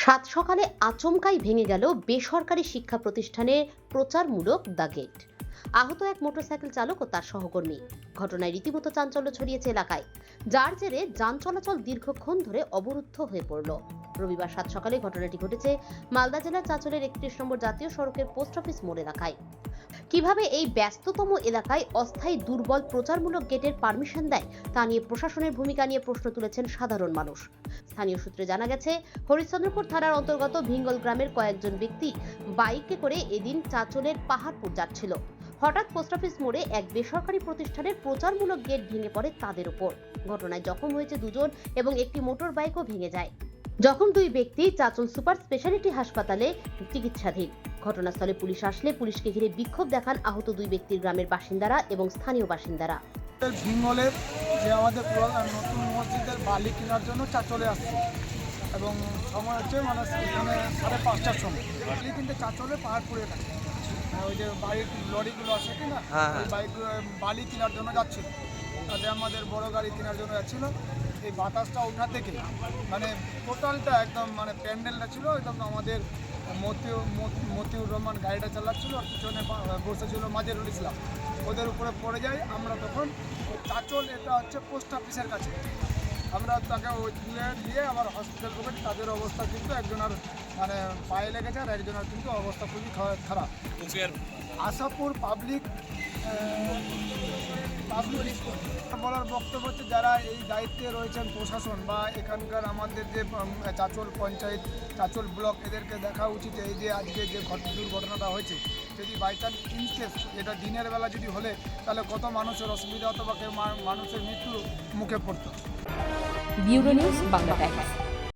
সাত সকালে আচমকাই ভেঙে গেল বেসরকারি শিক্ষা প্রতিষ্ঠানের প্রচারমূলক দ্য গেট। আহত এক মোটরসাইকেল চালক ও তার সহকর্মী। ঘটনায় রীতিমতো চাঞ্চল্য ছড়িয়েছে এলাকায়, যার জেরে যান চলাচল দীর্ঘক্ষণ ধরে অবরুদ্ধ হয়ে পড়ল। রবিবার সাত সকালে ঘটনাটি ঘটেছে মালদা জেলার চাঁচলের 31 নম্বর জাতীয় সড়কের পোস্ট অফিস মোড় এলাকায়। কিভাবে এই ব্যস্ততম এলাকায় অস্থায়ী দুর্বল প্রচারমূলক গেটের পারমিশন দেয় তা নিয়ে প্রশাসনের ভূমিকা নিয়ে প্রশ্ন তুলেছেন সাধারণ মানুষ। স্থানীয় সূত্রে জানা গেছে, হরিশ্চন্দ্রপুর থানার অন্তর্গত ভিঙ্গল গ্রামের কয়েকজন ব্যক্তি বাইকে করে এদিন চাঁচলের পাহাড়পুর যাচ্ছিল। হঠাৎ পোস্ট অফিস মোড়ে এক বেসরকারি প্রতিষ্ঠানের প্রচারমূলক গেট ভেঙে পড়ে তাদের উপর। ঘটনায় জখম হয়েছে দুজন এবং একটি মোটর বাইকও ভেঙে যায়। জখম দুই ব্যক্তি চাঁচল সুপার স্পেশালিটি হাসপাতালে চিকিৎসাধীন। ঘটনাস্থলে পুলিশ আসলে পুলিশকে ঘিরে বিক্ষোভ দেখান আহত দুই ব্যক্তির গ্রামের বাসিন্দারা এবং স্থানীয় বাসিন্দারা। ভিঙ্গলের যে আমাদের নতুন মসজিদের বালি কেনার জন্য চাঁচলে আসছে এবং সময় হচ্ছে মানে এখানে 5:30টার সময় বালি কিনতে চাঁচলে পাহাড়পুরে কাছে ওই যে বাইক লরিগুলো আছে কিনা ওই বাইক বালি কেনার জন্য যাচ্ছিল। তাতে আমাদের বড় গাড়ি কেনার জন্য যাচ্ছিল। এই বাতাসটা ওঠা থেকে মানে টোটালটা একদম মানে প্যান্ডেলটা ছিল একদম আমাদের মতিউর রহমান গাড়িটা চালাচ্ছিল আর পিছনে বসেছিল মাজেরুল ইসলাম, ওদের উপরে পড়ে যায়। আমরা তখন চাঁচল এটা হচ্ছে পোস্ট অফিসের কাছে, আমরা তাকে ওই তুলে দিয়ে আবার হসপিটাল করেছি। তাদের অবস্থা কিন্তু একজনের মানে পায়ে লেগেছে আর একজনের কিন্তু অবস্থা খুবই খারাপ। আশাপুর পাবলিক বলার বক্তব্য হচ্ছে যারা এই দায়িত্বে রয়েছেন প্রশাসন বা এখানকার আমাদের যে চাঁচল পঞ্চায়েত চাঁচল ব্লক, এদেরকে দেখা উচিত এই যে আজকে যে দুর্ঘটনাটা হয়েছে যদি বাই চান্স ইনকেস এটা দিনের বেলা যদি হলে তাহলে কত মানুষের অসুবিধা হতো বা কেউ মানুষের মৃত্যুর মুখে পড়তো। Bureau news Bangla Times.